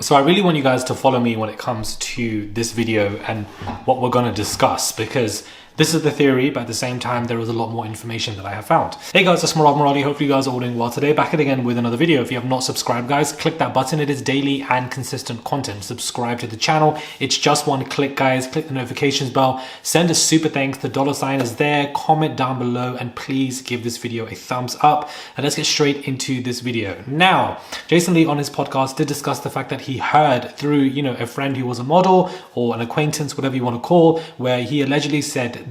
So I really want you guys to follow me when it comes to this video and what we're going to discuss, because this is the theory, but at the same time, there is a lot more information that I have found. Hey guys, it's Morali. Hopefully you guys are all doing well today. Back again with another video. If you have not subscribed, guys, click that button. It is daily and consistent content. Subscribe to the channel. It's just one click, guys. Click the notifications bell. Send a super thanks. The $sign is there. Comment down below, and please give this video a thumbs up. And let's get straight into this video. Now, Jason Lee on his podcast did discuss the fact that he heard through, a friend who was a model or an acquaintance, whatever you want to call, where he allegedly said that,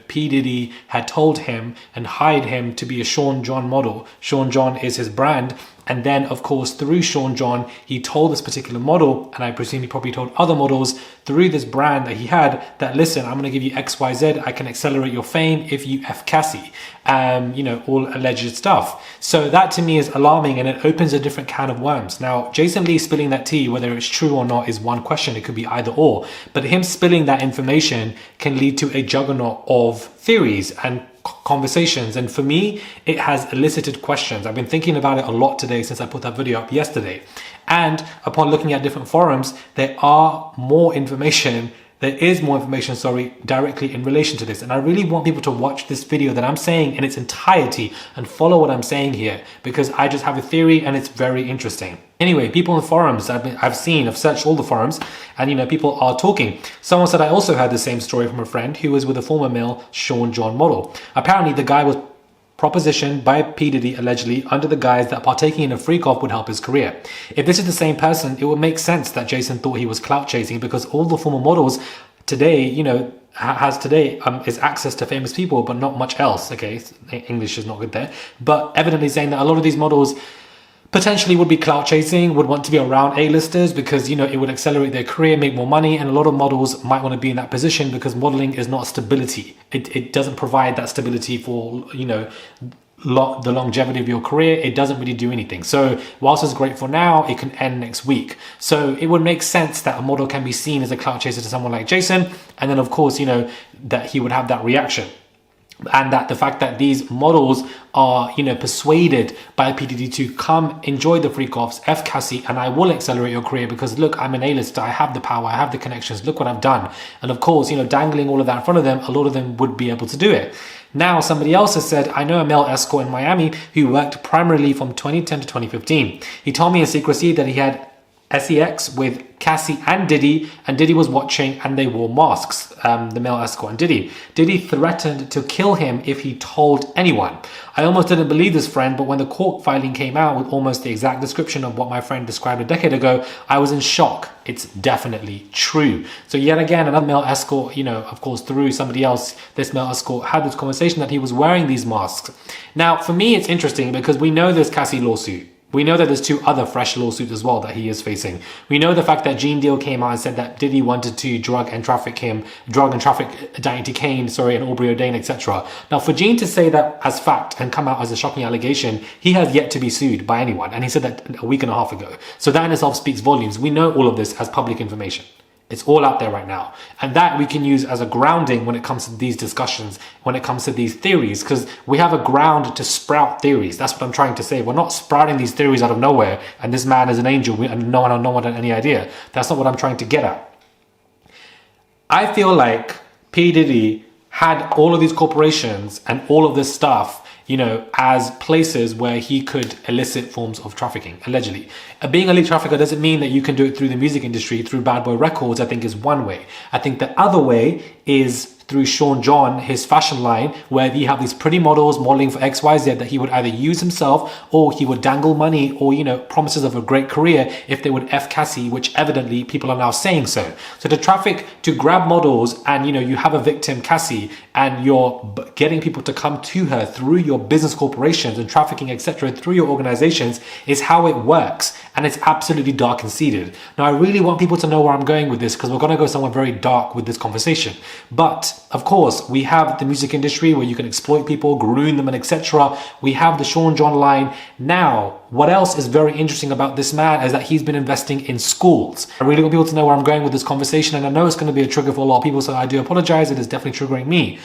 P. Diddy had told him and hired him to be a Sean John model. Sean John is his brand. And then, of course, through Sean John, he told this particular model, and I presume he probably told other models through this brand that he had that, listen, I'm going to give you XYZ. I can accelerate your fame if you F Cassie, all alleged stuff. So that to me is alarming, and it opens a different can of worms. Now, Jason Lee spilling that tea, whether it's true or not, is one question. It could be either or. But him spilling that information can lead to a juggernaut of theories and conversations, and for me it has elicited questions. I've been thinking about it a lot today since I put that video up yesterday, and upon looking at different forums, there is more information directly in relation to this. And I really want people to watch this video that I'm saying in its entirety and follow what I'm saying here, because I just have a theory and it's very interesting. Anyway, people in the forums, I've searched all the forums, and people are talking. Someone said I also heard the same story from a friend who was with a former male Sean John model. Apparently the guy was propositioned by P. Diddy allegedly under the guise that partaking in a freak-off would help his career. If this is the same person, it would make sense that Jason thought he was clout chasing, because all the former models today, is access to famous people, but not much else. Okay, English is not good there, but evidently saying that a lot of these models potentially would be clout chasing, would want to be around A-listers because, it would accelerate their career, make more money. And a lot of models might want to be in that position because modeling is not stability. It doesn't provide that stability for, the longevity of your career. It doesn't really do anything. So whilst it's great for now, it can end next week. So it would make sense that a model can be seen as a clout chaser to someone like Jason. And then of course, that he would have that reaction. And that the fact that these models are, persuaded by P. Diddy to come enjoy the freak-offs, F Cassie, and I will accelerate your career because look, I'm an A-lister, I have the power, I have the connections, look what I've done. And of course, dangling all of that in front of them, a lot of them would be able to do it. Now, somebody else has said, I know a male escort in Miami who worked primarily from 2010 to 2015. He told me in secrecy that he had sex with Cassie and Diddy was watching, and they wore masks, the male escort and Diddy. Diddy threatened to kill him if he told anyone. I almost didn't believe this friend, but when the court filing came out with almost the exact description of what my friend described a decade ago, I was in shock. It's definitely true. So yet again, another male escort, of course, through somebody else, this male escort had this conversation that he was wearing these masks. Now, for me, it's interesting because we know there's Cassie lawsuit. We know that there's two other fresh lawsuits as well that he is facing. We know the fact that Gene Deal came out and said that Diddy wanted to drug and traffic Diane Kane, and Aubrey O'Dane, etc. Now, for Gene to say that as fact and come out as a shocking allegation, he has yet to be sued by anyone. And he said that a week and a half ago. So that in itself speaks volumes. We know all of this as public information. It's all out there right now. And that we can use as a grounding when it comes to these discussions, when it comes to these theories, because we have a ground to sprout theories. That's what I'm trying to say. We're not sprouting these theories out of nowhere and this man is an angel and no one had any idea. That's not what I'm trying to get at. I feel like P. Diddy had all of these corporations and all of this stuff, as places where he could elicit forms of trafficking, allegedly. Being a lead trafficker doesn't mean that you can do it through the music industry, through Bad Boy Records, I think is one way. I think the other way is through Sean John, his fashion line, where you have these pretty models modeling for XYZ that he would either use himself or he would dangle money or, promises of a great career if they would F Cassie, which evidently people are now saying so. So to traffic, to grab models and, you have a victim, Cassie, and you're getting people to come to her through your business corporations and trafficking, etc., through your organizations is how it works. And it's absolutely dark and seeded. Now, I really want people to know where I'm going with this because we're going to go somewhere very dark with this conversation. But of course, we have the music industry where you can exploit people, groom them, and etc. We have the Sean John line. Now, what else is very interesting about this man is that he's been investing in schools. I really want people to know where I'm going with this conversation, and I know it's going to be a trigger for a lot of people, so I do apologize. It is definitely triggering me.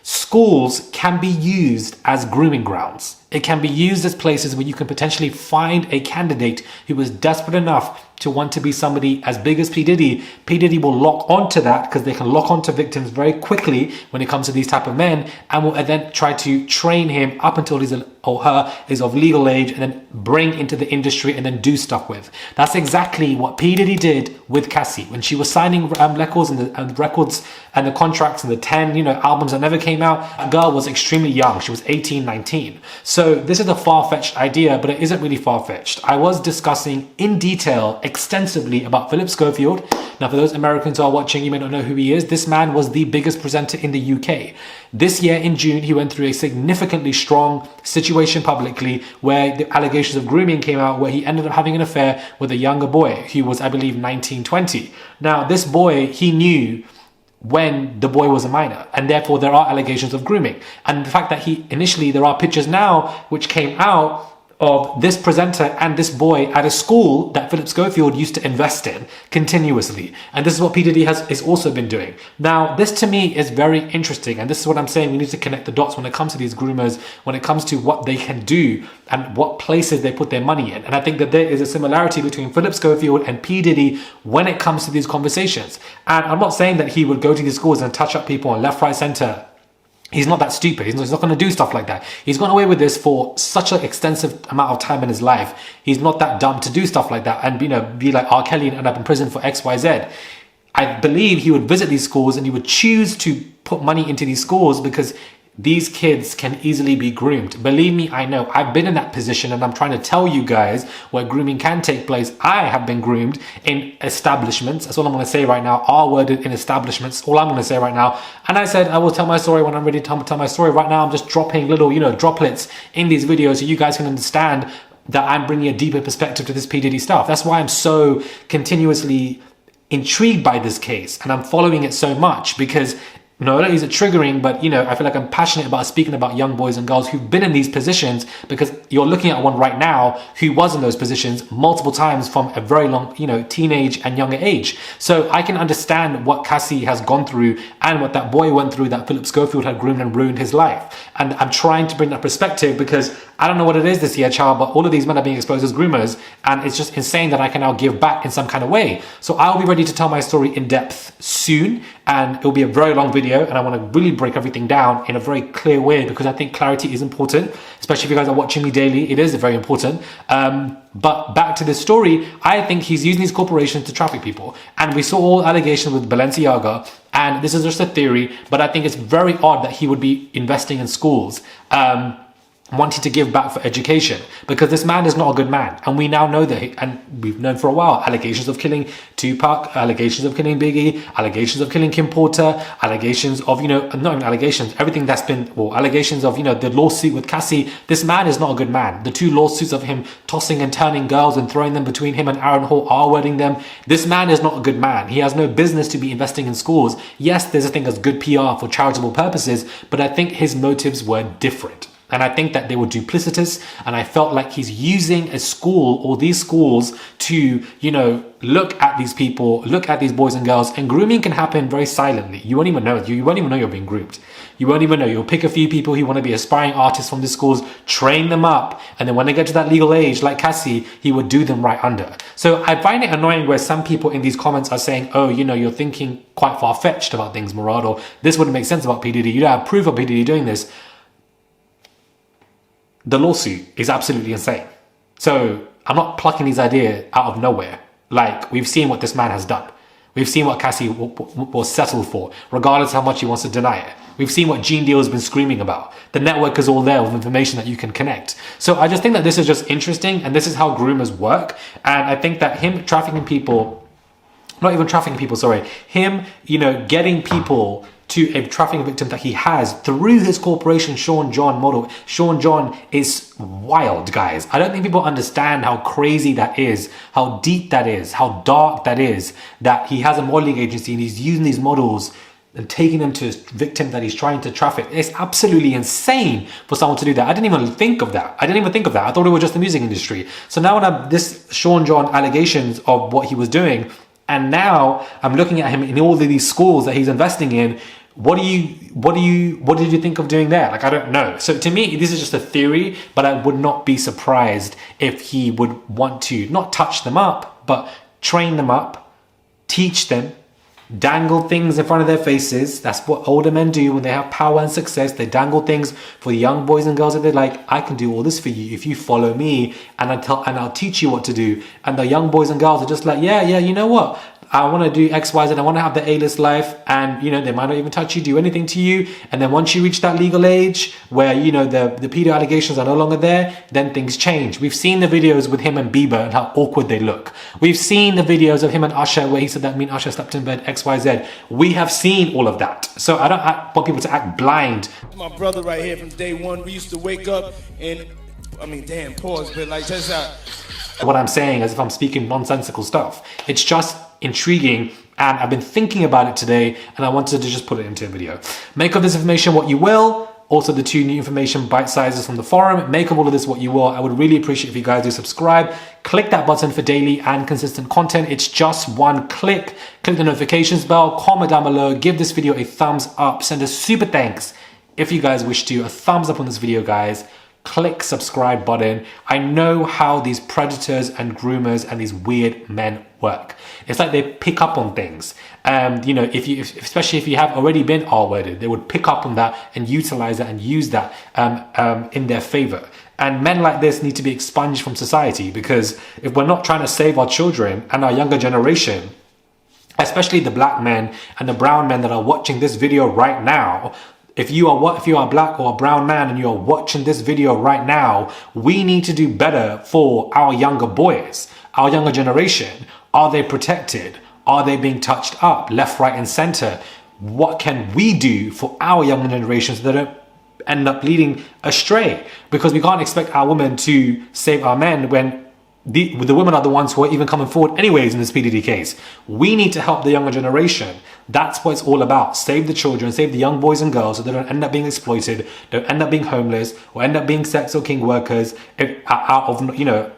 Schools can be used as grooming grounds. It can be used as places where you can potentially find a candidate who is desperate enough to want to be somebody as big as P. Diddy, P. Diddy will lock onto that because they can lock onto victims very quickly when it comes to these type of men, and will then try to train him up until he's or her is of legal age, and then bring into the industry and then do stuff with. That's exactly what P. Diddy did with Cassie when she was signing records and the contracts and the 10 albums that never came out. That girl was extremely young. She was 18, 19. So this is a far-fetched idea, but it isn't really far-fetched. I was discussing in detail extensively about Philip Schofield. Now, for those Americans who are watching, you may not know who he is. This man was the biggest presenter in the UK. This year in June, he went through a significantly strong situation publicly where the allegations of grooming came out, where he ended up having an affair with a younger boy who was, I believe, 19, 20. Now, this boy, he knew when the boy was a minor, and therefore there are allegations of grooming. And the fact that there are pictures now which came out of this presenter and this boy at a school that Philip Schofield used to invest in continuously. And this is what P. Diddy has also been doing. Now, this to me is very interesting. And this is what I'm saying. We need to connect the dots when it comes to these groomers, when it comes to what they can do and what places they put their money in. And I think that there is a similarity between Philip Schofield and P. Diddy when it comes to these conversations. And I'm not saying that he would go to these schools and touch up people on left, right, center. He's not that stupid. He's not going to do stuff like that. He's gone away with this for such an extensive amount of time in his life. He's not that dumb to do stuff like that and, be like R. Kelly and end up in prison for X, Y, Z. I believe he would visit these schools and he would choose to put money into these schools because these kids can easily be groomed. Believe me, I know. I've been in that position and I'm trying to tell you guys where grooming can take place. I have been groomed in establishments. That's all I'm going to say right now. R-worded in establishments. All I'm going to say right now. And I said I will tell my story when I'm ready to tell my story. Right now, I'm just dropping little, droplets in these videos so you guys can understand that I'm bringing a deeper perspective to this P. Diddy stuff. That's why I'm so continuously intrigued by this case and I'm following it so much because not only is it triggering, but I feel like I'm passionate about speaking about young boys and girls who've been in these positions, because you're looking at one right now who was in those positions multiple times from a very long, teenage and younger age. So I can understand what Cassie has gone through and what that boy went through that Philip Schofield had groomed and ruined his life. And I'm trying to bring that perspective because I don't know what it is this year, child, but all of these men are being exposed as groomers, and it's just insane that I can now give back in some kind of way. So I'll be ready to tell my story in depth soon, and it'll be a very long video, and I want to really break everything down in a very clear way because I think clarity is important, especially if you guys are watching me daily. It is very important. But back to this story, I think he's using these corporations to traffic people. And we saw all allegations with Balenciaga, and this is just a theory, but I think it's very odd that he would be investing in schools. Wanting to give back for education, because this man is not a good man, and we now know that and we've known for a while allegations of killing Tupac, allegations of killing Biggie, allegations of killing Kim Porter, allegations of not even allegations, everything that's been allegations of the lawsuit with Cassie. This man is not a good man. The 2 lawsuits of him tossing and turning girls and throwing them between him and Aaron Hall, R-wording them. This man is not a good man. He has no business to be investing in schools. Yes, there's a thing as good PR for charitable purposes, but I think his motives were different. And I think that they were duplicitous, and I felt like he's using a school or these schools to, look at these people, look at these boys and girls, and grooming can happen very silently. You won't even know it. You won't even know you're being groomed. You won't even know. You'll pick a few people who want to be aspiring artists from the schools, train them up, and then when they get to that legal age, like Cassie, he would do them right under. So I find it annoying where some people in these comments are saying, oh, you're thinking quite far-fetched about things, Murad, or this wouldn't make sense about P. Diddy. You don't have proof of P. Diddy doing this. The lawsuit is absolutely insane. So I'm not plucking these ideas out of nowhere. Like, we've seen what this man has done. We've seen what Cassie will settle for, regardless how much he wants to deny it. We've seen what Gene Deal has been screaming about. The network is all there with information that you can connect. So I just think that this is just interesting, and this is how groomers work. And I think that him trafficking people, not even trafficking people, sorry, him, getting people to a trafficking victim that he has through his corporation, Sean John model. Sean John is wild, guys. I don't think people understand how crazy that is, how deep that is, how dark that is, that he has a modeling agency and he's using these models and taking them to victims that he's trying to traffic. It's absolutely insane for someone to do that. I didn't even think of that. I thought it was just the music industry. So now when I'm this Sean John allegations of what he was doing, and now I'm looking at him in all of these schools that he's investing in. What did you think of doing there? Like, I don't know. So to me, this is just a theory, but I would not be surprised if he would want to not touch them up, but train them up, teach them, dangle things in front of their faces. That's what older men do when they have power and success. They dangle things for young boys and girls that they're like, I can do all this for you if you follow me, and I'll teach you what to do. And the young boys and girls are just like, yeah, you know what? I want to do X, Y, Z. I want to have the A-list life. And, you know, they might not even touch you, do anything to you. And then once you reach that legal age where, you know, the pedo allegations are no longer there, then things change. We've seen the videos with him and Bieber and how awkward they look. We've seen the videos of him and Usher where he said that me and Usher slept in bed, X, Y, Z. We have seen all of that. So I don't want people to act blind. My brother right here from day one, we used to wake up and, I mean, damn, pause, but like, just what I'm saying as if I'm speaking nonsensical stuff. It's just intriguing, and I've been thinking about it today, and I wanted to just put it into a video. Make of this information what you will. Also, the 2 new information bite sizes from the forum. Make of all of this what you will. I would really appreciate if you guys do subscribe. Click that button for daily and consistent content. It's just one click. Click the notifications bell, comment down below, give this video a thumbs up, send a super thanks if you guys wish to. A thumbs up on this video, guys. Click subscribe button. I know how these predators and groomers and these weird men work. It's like they pick up on things. You know, especially if you have already been R-worded, they would pick up on that and utilize that and use that in their favor. And men like this need to be expunged from society, because if we're not trying to save our children and our younger generation, especially the black men and the brown men that are watching this video right now, if you are black or a brown man and you are watching this video right now, we need to do better for our younger boys, our younger generation. Are they protected? Are they being touched up, left, right, and center? What can we do for our younger generations so they don't end up leading astray? Because we can't expect our women to save our men when the women are the ones who are even coming forward anyways in this PDD case. We need to help the younger generation. That's what it's all about. Save the children, save the young boys and girls so they don't end up being exploited, don't end up being homeless, or end up being sex or king workers out of, you know,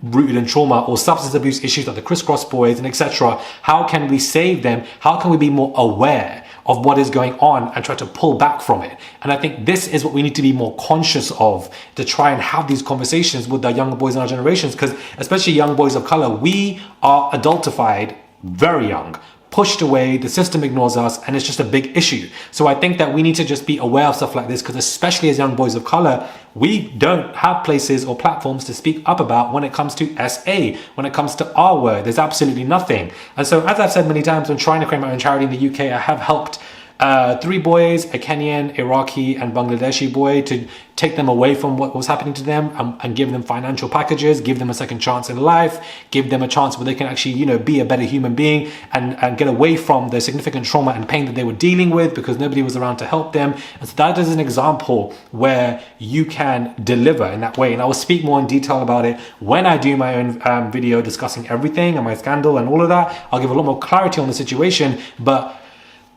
rooted in trauma or substance abuse issues like the crisscross boys and etc. How can we save them? How can we be more aware of what is going on and try to pull back from it? And I think this is what we need to be more conscious of, to try and have these conversations with the younger boys in our generations, because especially young boys of color, we are adultified very young, pushed away, the system ignores us, and it's just a big issue. So I think that we need to just be aware of stuff like this, because especially as young boys of color, we don't have places or platforms to speak up about when it comes to SA, when it comes to our word. There's absolutely nothing. And so, as I've said many times, when trying to create my own charity in the UK, I have helped 3 boys, a Kenyan, Iraqi, and Bangladeshi boy, to take them away from what was happening to them and give them financial packages, give them a second chance in life, give them a chance where they can actually, you know, be a better human being and get away from the significant trauma and pain that they were dealing with because nobody was around to help them. And so that is an example where you can deliver in that way. And I will speak more in detail about it when I do my own video discussing everything and my scandal and all of that. I'll give a lot more clarity on the situation, but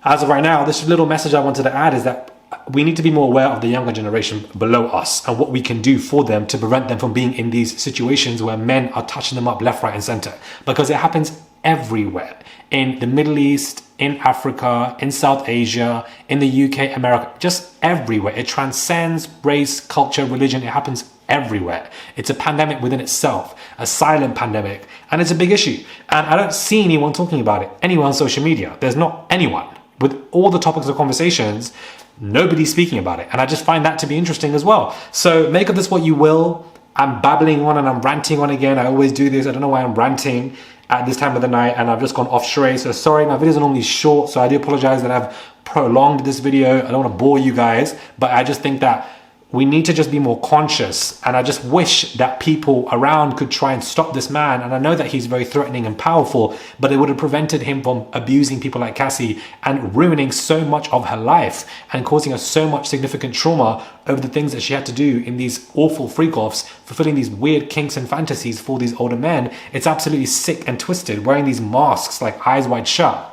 as of right now, this little message I wanted to add is that we need to be more aware of the younger generation below us and what we can do for them to prevent them from being in these situations where men are touching them up left, right, and center. Because it happens everywhere. In the Middle East, in Africa, in South Asia, in the UK, America, just everywhere. It transcends race, culture, religion. It happens everywhere. It's a pandemic within itself, a silent pandemic, and it's a big issue. And I don't see anyone talking about it anywhere on social media. There's not anyone. With all the topics of conversations, nobody's speaking about it. And I just find that to be interesting as well. So make of this what you will. I'm babbling on and I'm ranting on again. I always do this. I don't know why I'm ranting at this time of the night, and I've just gone off stray. So sorry, my videos are normally short, so I do apologize that I've prolonged this video. I don't want to bore you guys, but I just think that we need to just be more conscious, and I just wish that people around could try and stop this man. And I know that he's very threatening and powerful, but it would have prevented him from abusing people like Cassie and ruining so much of her life and causing her so much significant trauma over the things that she had to do in these awful freak-offs, fulfilling these weird kinks and fantasies for these older men. It's absolutely sick and twisted, wearing these masks like eyes wide shut.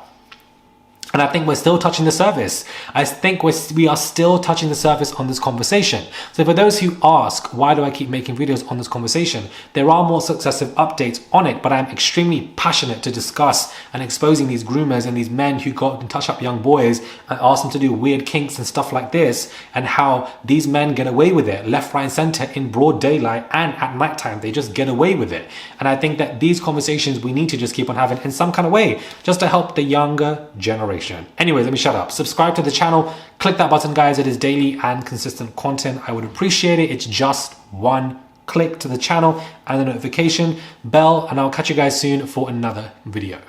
And I think we're still touching the surface. I think we are still touching the surface on this conversation. So for those who ask, why do I keep making videos on this conversation? There are more successive updates on it, but I'm extremely passionate to discuss and exposing these groomers and these men who go and touch up young boys and ask them to do weird kinks and stuff like this, and how these men get away with it left, right, and center in broad daylight and at nighttime. They just get away with it. And I think that these conversations we need to just keep on having in some kind of way, just to help the younger generation. Anyways, let me shut up. Subscribe to the channel. Click that button, guys. It is daily and consistent content. I would appreciate it. It's just one click to the channel and the notification bell, and I'll catch you guys soon for another video.